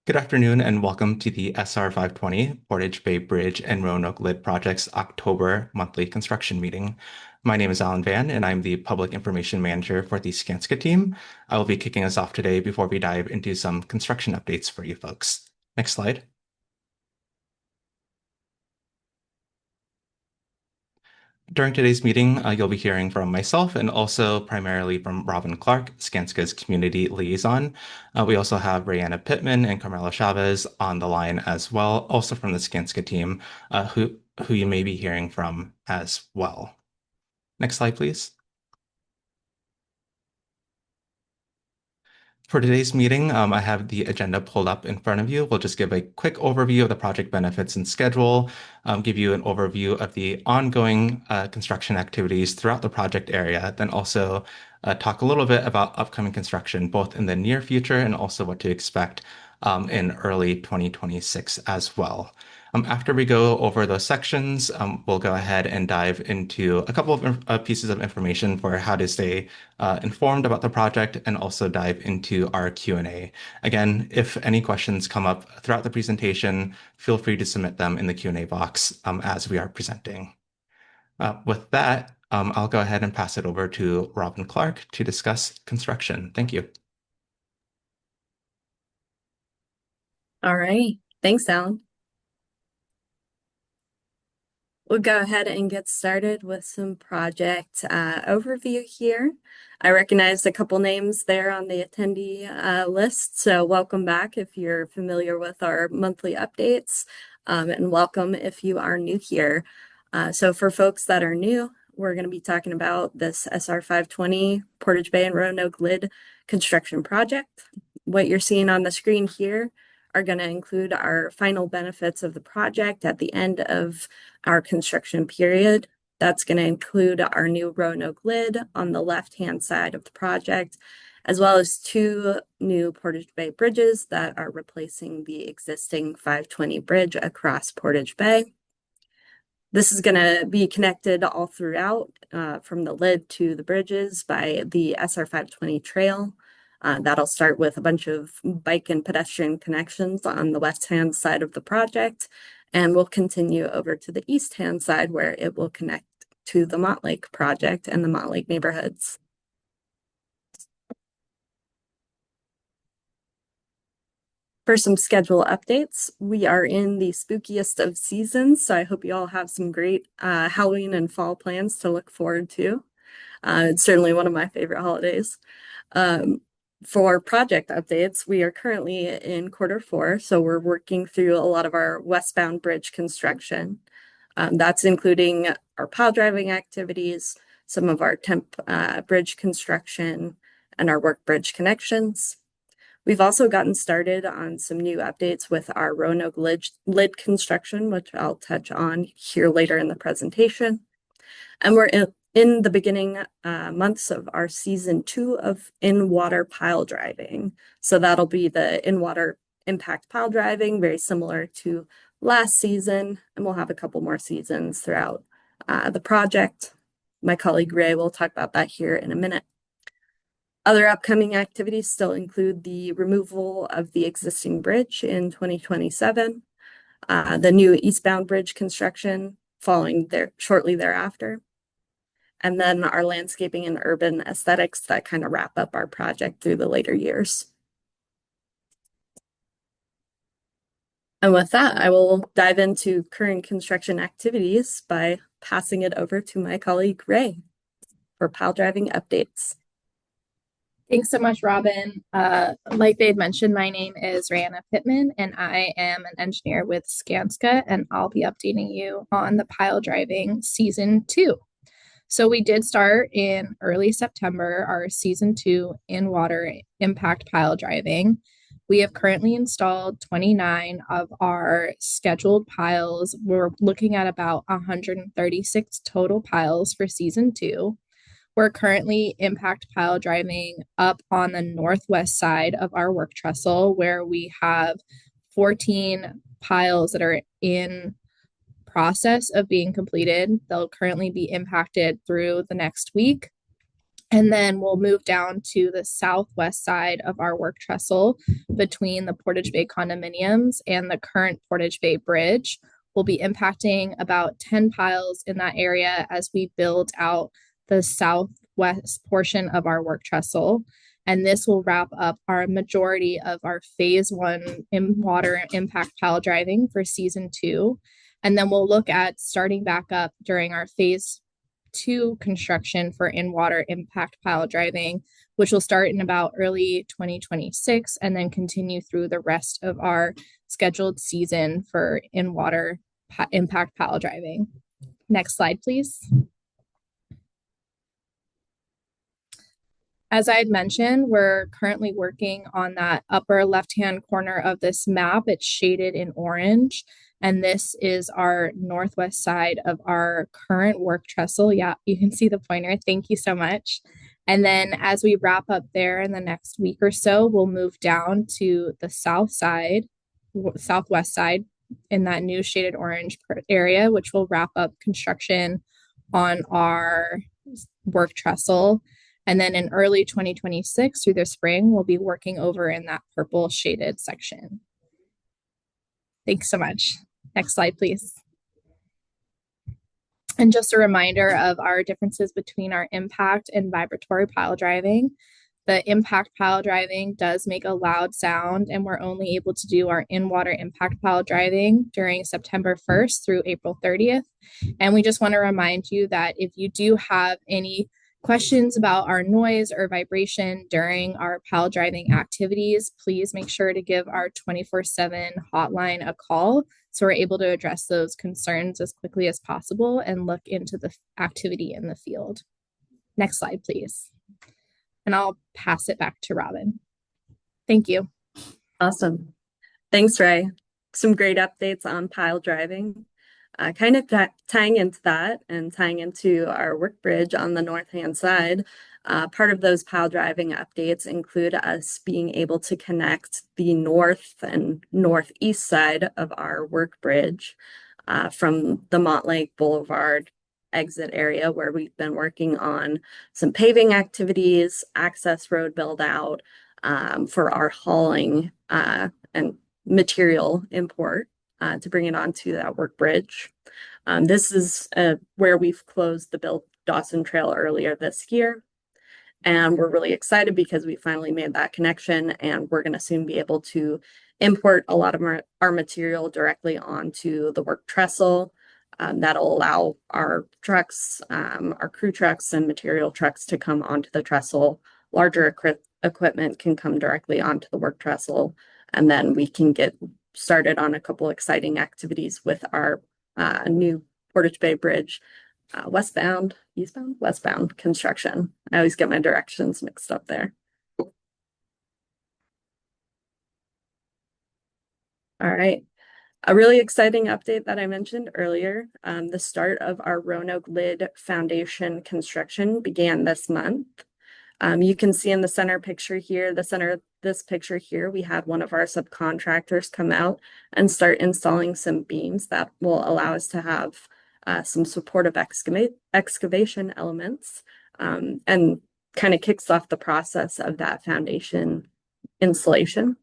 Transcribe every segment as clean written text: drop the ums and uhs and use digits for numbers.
Good afternoon and welcome to the SR 520 Portage Bay Bridge and Roanoke Lid Project's October monthly construction meeting. My name is Alan Van and I'm the Public Information Manager for the Skanska team. I will be kicking us off today before we dive into some construction updates for you folks. Next slide. During today's meeting, you'll be hearing from myself and also primarily from Robin Clark, Skanska's community liaison. We also have Rayanna Pittman and Carmela Chavez on the line as well, also from the Skanska team, who you may be hearing from as well. Next slide, please. For today's meeting, I have the agenda pulled up in front of you. We'll just give a quick overview of the project benefits and schedule, give you an overview of the ongoing construction activities throughout the project area, then also talk a little bit about upcoming construction, both in the near future and also what to expect in early 2026 as well. After we go over those sections, we'll go ahead and dive into a couple of pieces of information for how to stay informed about the project and also dive into our Q&A. Again, if any questions come up throughout the presentation, feel free to submit them in the Q&A box as we are presenting. With that, I'll go ahead and pass it over to Robin Clark to discuss construction. Thank you. All right. Thanks, Alan. We'll go ahead and get started with some project overview here. I recognized a couple names there on the attendee list, so welcome back if you're familiar with our monthly updates, and welcome if you are new here. So for folks that are new, we're going to be talking about this SR 520 Portage Bay and Roanoke Lid construction project. What you're seeing on the screen here are going to include our final benefits of the project at the end of our construction period. That's going to include our new Roanoke lid on the left-hand side of the project, as well as two new Portage Bay bridges that are replacing the existing 520 bridge across Portage Bay. This is going to be connected all throughout from the lid to the bridges by the SR 520 trail. That'll start with a bunch of bike and pedestrian connections on the west-hand side of the project, and we'll continue over to the east-hand side where it will connect to the Montlake project and the Montlake neighborhoods. For some schedule updates, we are in the spookiest of seasons, so I hope you all have some great Halloween and fall plans to look forward to. It's certainly one of my favorite holidays. For project updates, we are currently in Q4, so we're working through a lot of our westbound bridge construction. That's including our pile driving activities, some of our temp bridge construction, and our work bridge connections. We've also gotten started on some new updates with our Roanoke lid construction, which I'll touch on here later in the presentation. And we're in the beginning months of our season 2 of in-water pile driving. So that'll be the in-water impact pile driving, very similar to last season, and we'll have a couple more seasons throughout the project. My colleague Ray will talk about that here in a minute. Other upcoming activities still include the removal of the existing bridge in 2027, the new eastbound bridge construction following shortly thereafter, and then our landscaping and urban aesthetics that kind of wrap up our project through the later years. And with that, I will dive into current construction activities by passing it over to my colleague Ray for pile driving updates. Thanks so much, Robin. Like they had mentioned, my name is Rayanna Pittman, and I am an engineer with Skanska, and I'll be updating you on the pile driving season 2. So we did start in early September, our season 2 in-water impact pile driving. We have currently installed 29 of our scheduled piles. We're looking at about 136 total piles for season 2. We're currently impact pile driving up on the northwest side of our work trestle, where we have 14 piles that are in process of being completed. They'll currently be impacted through the next week. And then we'll move down to the southwest side of our work trestle between the Portage Bay condominiums and the current Portage Bay Bridge. We'll be impacting about 10 piles in that area as we build out the southwest portion of our work trestle. And this will wrap up our majority of our phase 1 in water impact pile driving for season 2. And then we'll look at starting back up during our phase 2 construction for in-water impact pile driving, which will start in about early 2026 and then continue through the rest of our scheduled season for in-water impact pile driving. Next slide, please. As I had mentioned, we're currently working on that upper left-hand corner of this map. It's shaded in orange. And this is our northwest side of our current work trestle. Yeah, you can see the pointer. Thank you so much. And then as we wrap up there in the next week or so, we'll move down to the south side, southwest side in that new shaded orange area, which will wrap up construction on our work trestle. And then in early 2026 through the spring, we'll be working over in that purple shaded section. Thanks so much. Next slide, please. And just a reminder of our differences between our impact and vibratory pile driving. The impact pile driving does make a loud sound, and we're only able to do our in-water impact pile driving during September 1st through April 30th. And we just want to remind you that if you do have any questions about our noise or vibration during our pile driving activities, please make sure to give our 24/7 hotline a call so we're able to address those concerns as quickly as possible and look into the activity in the field. Next slide, please. And I'll pass it back to Robin. Thank you. Awesome. Thanks, Ray. Some great updates on pile driving. Kind of tying into that and tying into our work bridge on the north-hand side, part of those pile driving updates include us being able to connect the north and northeast side of our work bridge from the Montlake Boulevard exit area, where we've been working on some paving activities, access road build out for our hauling and material import to bring it onto that work bridge. This is where we've closed the Bill Dawson Trail earlier this year. And we're really excited because we finally made that connection, and we're going to soon be able to import a lot of our material directly onto the work trestle. That'll allow our trucks, our crew trucks and material trucks to come onto the trestle. Larger equipment can come directly onto the work trestle, and then we can get started on a couple exciting activities with our new Portage Bay Bridge westbound construction. I always get my directions mixed up there. All right. A really exciting update that I mentioned earlier, the start of our Roanoke Lid Foundation construction began this month. You can see in the center picture here, this picture here, we had one of our subcontractors come out and start installing some beams that will allow us to have some supportive excavation elements and kind of kicks off the process of that foundation installation.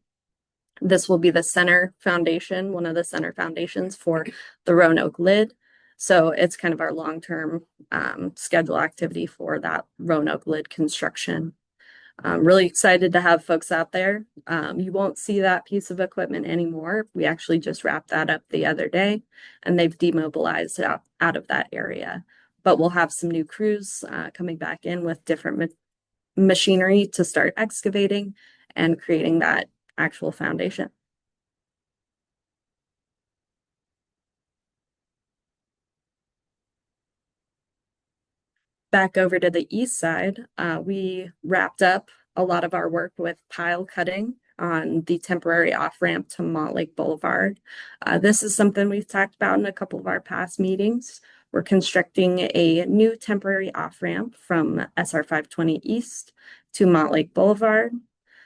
This will be the center foundation, one of the center foundations for the Roanoke Lid. So it's kind of our long-term schedule activity for that Roanoke Lid construction. I'm really excited to have folks out there. You won't see that piece of equipment anymore. We actually just wrapped that up the other day, and they've demobilized it out of that area. But we'll have some new crews coming back in with different machinery to start excavating and creating that actual foundation. Back over to the east side, we wrapped up a lot of our work with pile cutting on the temporary off-ramp to Montlake Boulevard. This is something we've talked about in a couple of our past meetings. We're constructing a new temporary off-ramp from SR 520 East to Montlake Boulevard,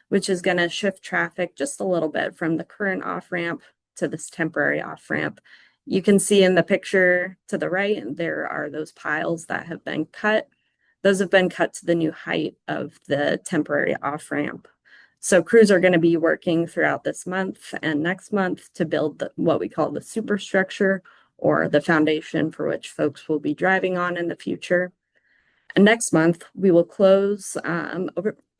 which is going to shift traffic just a little bit from the current off-ramp to this temporary off-ramp. You can see in the picture to the right, there are those piles that have been cut. those have been cut to the new height of the temporary off-ramp. So crews are going to be working throughout this month and next month to build what we call the superstructure, or the foundation for which folks will be driving on in the future. And next month, we will close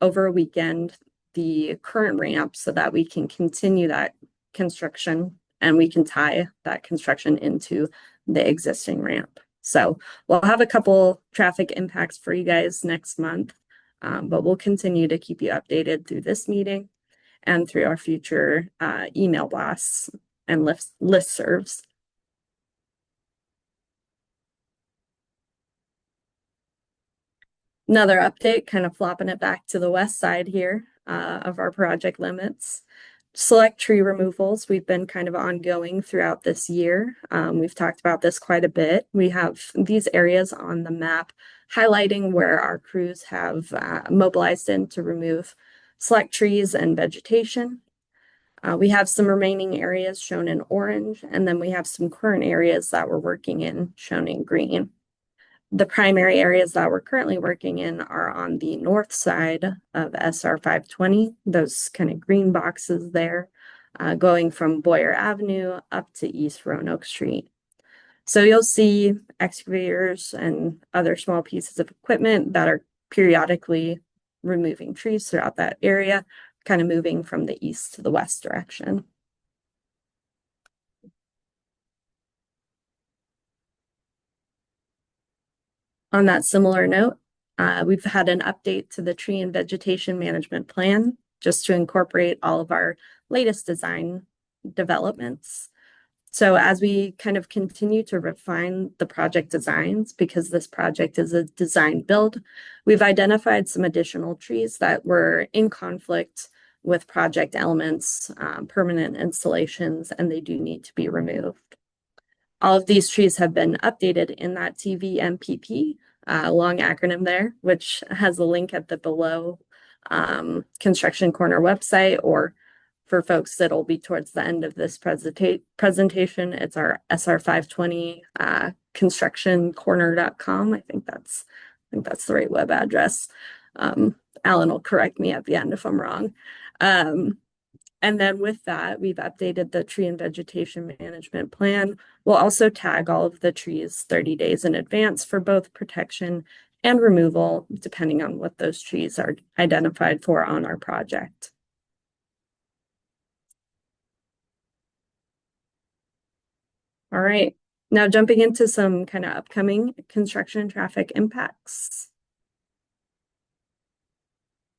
over a weekend the current ramp so that we can continue that construction and we can tie that construction into the existing ramp. So we'll have a couple traffic impacts for you guys next month, but we'll continue to keep you updated through this meeting and through our future email blasts and listservs. Another update, kind of flopping it back to the west side here of our project limits. Select tree removals, we've been kind of ongoing throughout this year. We've talked about this quite a bit. We have these areas on the map highlighting where our crews have mobilized in to remove select trees and vegetation. We have some remaining areas shown in orange, and then we have some current areas that we're working in shown in green. The primary areas that we're currently working in are on the north side of SR 520, those kind of green boxes there, going from Boyer Avenue up to East Roanoke Street. So you'll see excavators and other small pieces of equipment that are periodically removing trees throughout that area, kind of moving from the east to the west direction. On that similar note, we've had an update to the tree and vegetation management plan just to incorporate all of our latest design developments. So as we kind of continue to refine the project designs, because this project is a design build, we've identified some additional trees that were in conflict with project elements, permanent installations, and they do need to be removed. All of these trees have been updated in that TVMPP, long acronym there, which has a link at the below Construction Corner website, or for folks that'll be towards the end of this presentation, it's our SR 520 constructioncorner.com. I think that's the right web address. Alan will correct me at the end if I'm wrong. And then with that, we've updated the tree and vegetation management plan. We'll also tag all of the trees 30 days in advance for both protection and removal, depending on what those trees are identified for on our project. All right, now jumping into some kind of upcoming construction traffic impacts.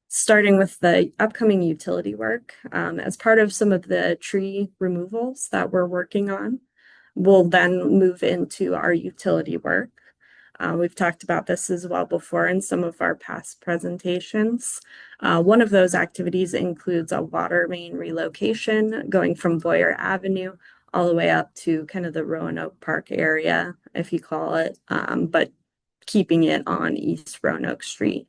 Starting with the upcoming utility work, as part of some of the tree removals that we're working on, we'll then move into our utility work. We've talked about this as well before in some of our past presentations. One of those activities includes a water main relocation going from Boyer Avenue all the way up to kind of the Roanoke Park area, if you call it, but keeping it on East Roanoke Street.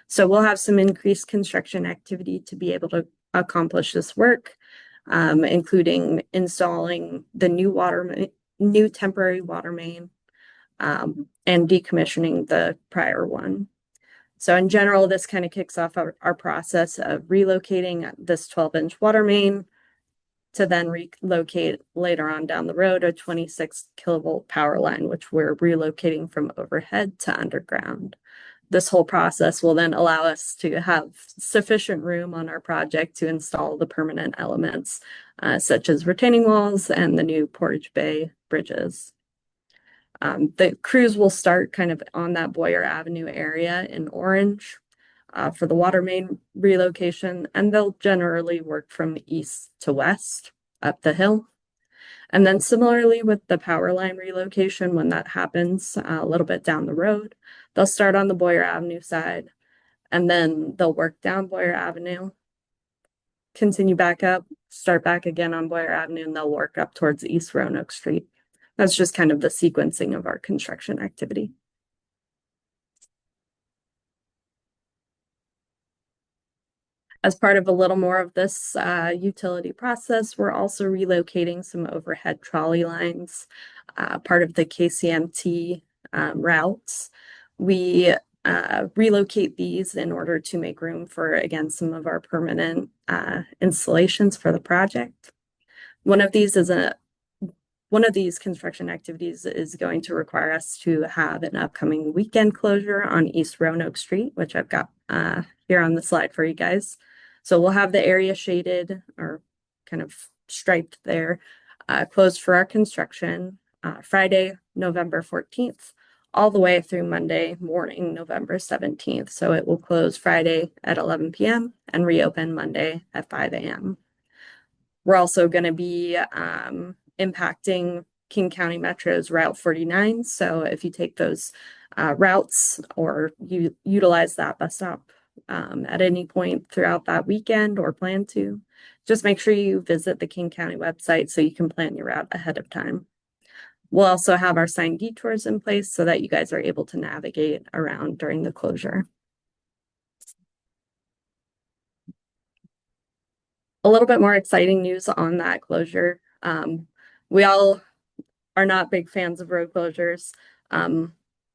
So we'll have some increased construction activity to be able to accomplish this work, including installing the new temporary water main, and decommissioning the prior one. So in general, this kind of kicks off our process of relocating this 12-inch water main to then relocate later on down the road a 26 kilovolt power line, which we're relocating from overhead to underground. This whole process will then allow us to have sufficient room on our project to install the permanent elements, such as retaining walls and the new Portage Bay bridges. The crews will start kind of on that Boyer Avenue area in orange for the water main relocation, and they'll generally work from east to west up the hill. And then similarly with the power line relocation, when that happens a little bit down the road, they'll start on the Boyer Avenue side, and then they'll work down Boyer Avenue, continue back up, start back again on Boyer Avenue, and they'll work up towards East Roanoke Street. That's just kind of the sequencing of our construction activity. As part of a little more of this utility process, we're also relocating some overhead trolley lines, part of the KCMT routes. We relocate these in order to make room for, again, some of our permanent installations for the project. One of these construction activities is going to require us to have an upcoming weekend closure on East Roanoke Street, which I've got here on the slide for you guys. So we'll have the area shaded or kind of striped there, closed for our construction Friday, November 14th, all the way through Monday morning, November 17th. So it will close Friday at 11 p.m. and reopen Monday at 5 a.m. We're also going to be impacting King County Metro's Route 49. So if you take those routes or you utilize that bus stop at any point throughout that weekend or plan to, just make sure you visit the King County website so you can plan your route ahead of time. We'll also have our signed detours in place so that you guys are able to navigate around during the closure. A little bit more exciting news on that closure. We all are not big fans of road closures,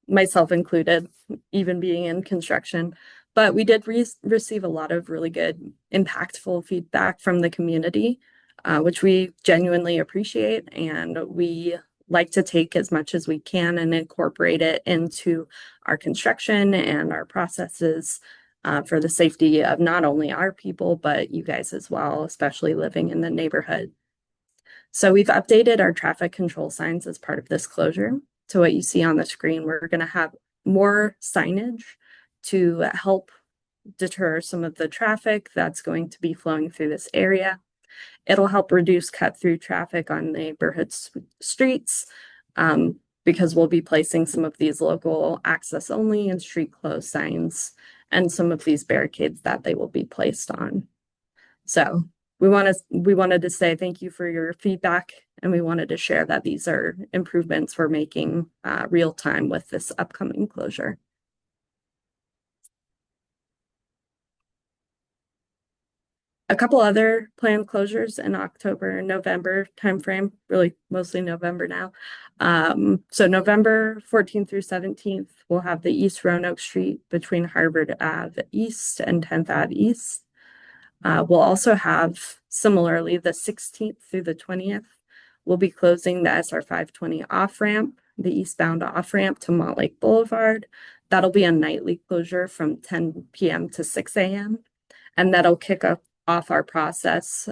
myself included, even being in construction. But we did receive a lot of really good, impactful feedback from the community, which we genuinely appreciate. And we like to take as much as we can and incorporate it into our construction and our processes for the safety of not only our people, but you guys as well, especially living in the neighborhood. So we've updated our traffic control signs as part of this closure. So what you see on the screen, we're going to have more signage to help deter some of the traffic that's going to be flowing through this area. It'll help reduce cut-through traffic on neighborhood streets because we'll be placing some of these local access only and street closed signs and some of these barricades that they will be placed on. So we wanted to say thank you for your feedback, and we wanted to share that these are improvements we're making real time with this upcoming closure. A couple other planned closures in October, November timeframe, really mostly November now. So November 14th through 17th, we'll have the East Roanoke Street between Harvard Ave East and 10th Ave East. We'll also have, similarly, the 16th through the 20th, we'll be closing the SR 520 off-ramp, the eastbound off-ramp to Montlake Boulevard. That'll be a nightly closure from 10 p.m. to 6 a.m. And that'll kick off our process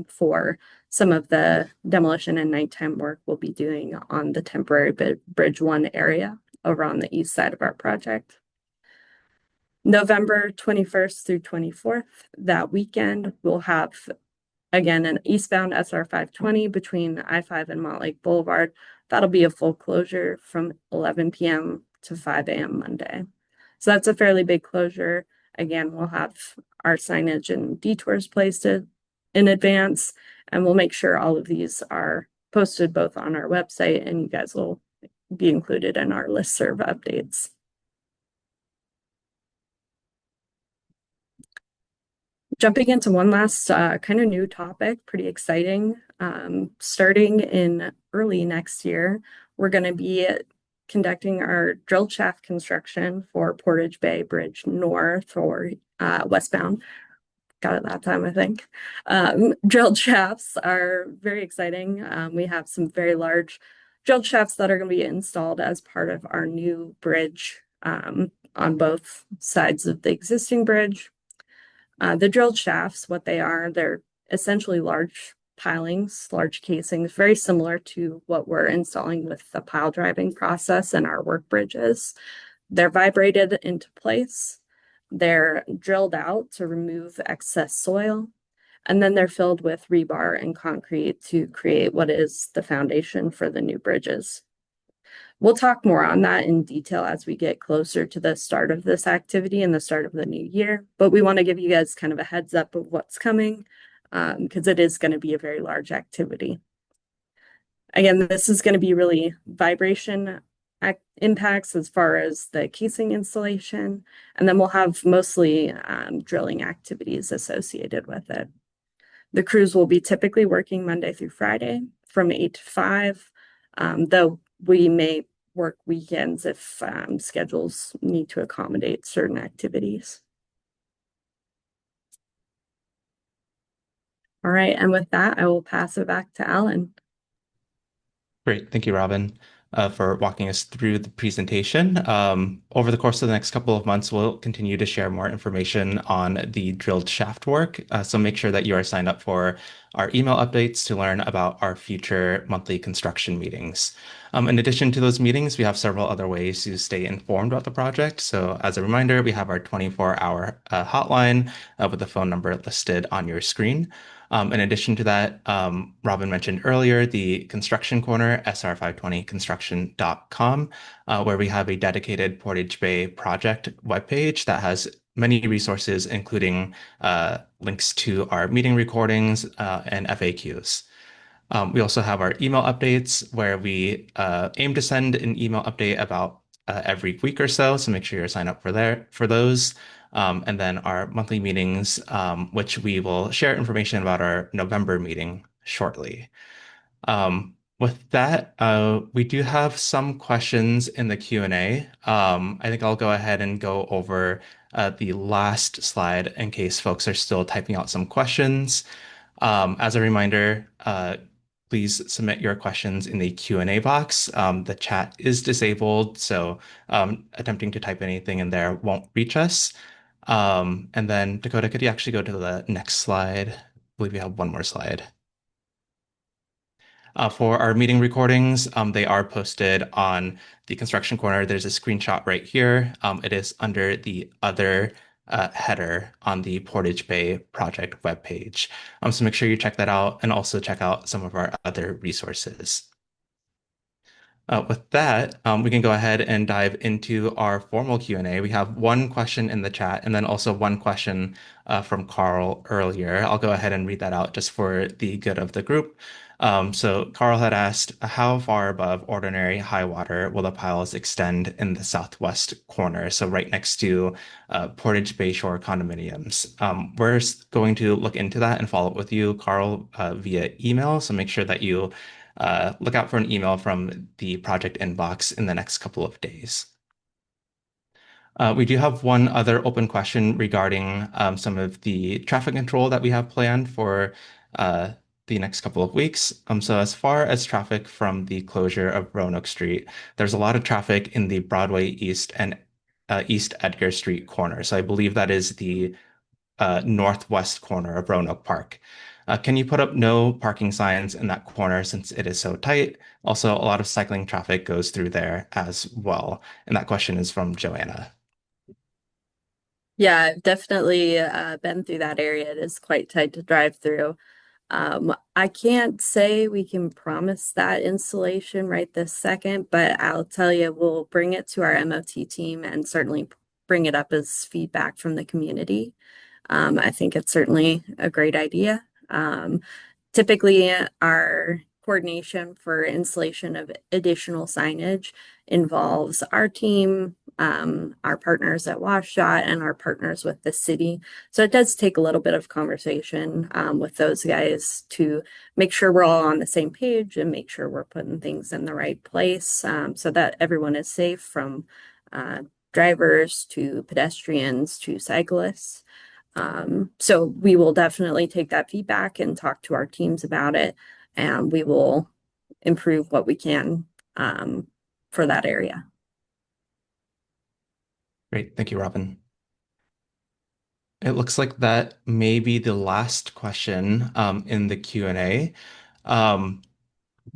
for some of the demolition and nighttime work we'll be doing on the temporary Bridge 1 area over on the east side of our project. November 21st through 24th, that weekend, we'll have, again, an eastbound SR 520 between I-5 and Montlake Boulevard. That'll be a full closure from 11 p.m. to 5 a.m. Monday. So that's a fairly big closure. Again, we'll have our signage and detours placed in advance, and we'll make sure all of these are posted both on our website, and you guys will be included in our listserv updates. Jumping into one last kind of new topic, pretty exciting. Starting in early next year, we're going to be conducting our drill shaft construction for Portage Bay Bridge North or westbound. Got it that time, I think. Drilled shafts are very exciting. We have some very large drilled shafts that are going to be installed as part of our new bridge on both sides of the existing bridge. The drilled shafts, what they are, they're essentially large pilings, large casings, very similar to what we're installing with the pile driving process in our work bridges. They're vibrated into place. They're drilled out to remove excess soil, and then they're filled with rebar and concrete to create what is the foundation for the new bridges. We'll talk more on that in detail as we get closer to the start of this activity and the start of the new year, but we want to give you guys kind of a heads up of what's coming because it is going to be a very large activity. Again, this is going to be really vibration impacts as far as the casing installation, and then we'll have mostly drilling activities associated with it. The crews will be typically working Monday through Friday from 8 to 5, though we may work weekends if schedules need to accommodate certain activities. All right, and with that, I will pass it back to Alan. Great. Thank you, Robin, for walking us through the presentation. Over the course of the next couple of months, we'll continue to share more information on the drilled shaft work. So make sure that you are signed up for our email updates to learn about our future monthly construction meetings. In addition to those meetings, we have several other ways to stay informed about the project. So as a reminder, we have our 24-hour hotline with the phone number listed on your screen. In addition to that, Robin mentioned earlier the construction corner, sr520construction.com, where we have a dedicated Portage Bay Project webpage that has many resources, including links to our meeting recordings and FAQs. We also have our email updates where we aim to send an email update about every week or so. So make sure you're signed up for those. And then our monthly meetings, which we will share information about our November meeting shortly. With that, we do have some questions in the Q&A. I think I'll go ahead and go over the last slide in case folks are still typing out some questions. As a reminder, please submit your questions in the Q&A box. The chat is disabled, so attempting to type anything in there won't reach us. And then Dakota, could you actually go to the next slide? I believe we have one more slide. For our meeting recordings, they are posted on the construction corner. There's a screenshot right here. It is under the other header on the Portage Bay Project webpage. So make sure you check that out and also check out some of our other resources. With that, we can go ahead and dive into our formal Q&A. We have one question in the chat and then also one question from Carl earlier. I'll go ahead and read that out just for the good of the group. So Carl had asked, how far above ordinary high water will the piles extend in the southwest corner? So right next to Portage Bay Shore condominiums. We're going to look into that and follow up with you, Carl, via email. So make sure that you look out for an email from the project inbox in the next couple of days. We do have one other open question regarding some of the traffic control that we have planned for the next couple of weeks. So as far as traffic from the closure of Roanoke Street, there's a lot of traffic in the Broadway East and East Edgar Street corner. So I believe that is the northwest corner of Roanoke Park. Can you put up no parking signs in that corner since it is so tight? Also, a lot of cycling traffic goes through there as well. And that question is from Joanna. Yeah, I've definitely been through that area. It is quite tight to drive through. I can't say we can promise that installation right this second, but I'll tell you, we'll bring it to our MOT team and certainly bring it up as feedback from the community. I think it's certainly a great idea. Typically, our coordination for installation of additional signage involves our team, our partners at WashShot, and our partners with the city. So it does take a little bit of conversation with those guys to make sure we're all on the same page and make sure we're putting things in the right place so that everyone is safe, from drivers to pedestrians to cyclists. So we will definitely take that feedback and talk to our teams about it, and we will improve what we can for that area. Great. Thank you, Robin. It looks like that may be the last question in the Q&A.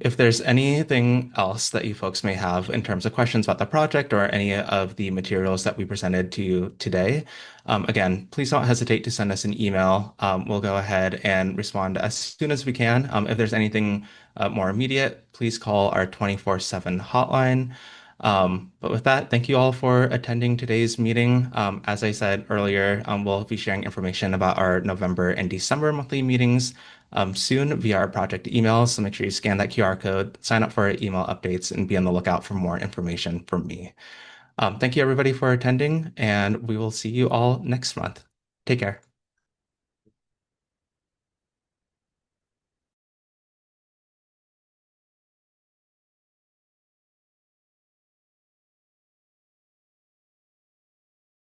If there's anything else that you folks may have in terms of questions about the project or any of the materials that we presented to you today, again, please don't hesitate to send us an email. We'll go ahead and respond as soon as we can. If there's anything more immediate, please call our 24/7 hotline. But with that, thank you all for attending today's meeting. As I said earlier, we'll be sharing information about our November and December monthly meetings soon via our project emails. So make sure you scan that QR code, sign up for our email updates, and be on the lookout for more information from me. Thank you, everybody, for attending, and we will see you all next month. Take care.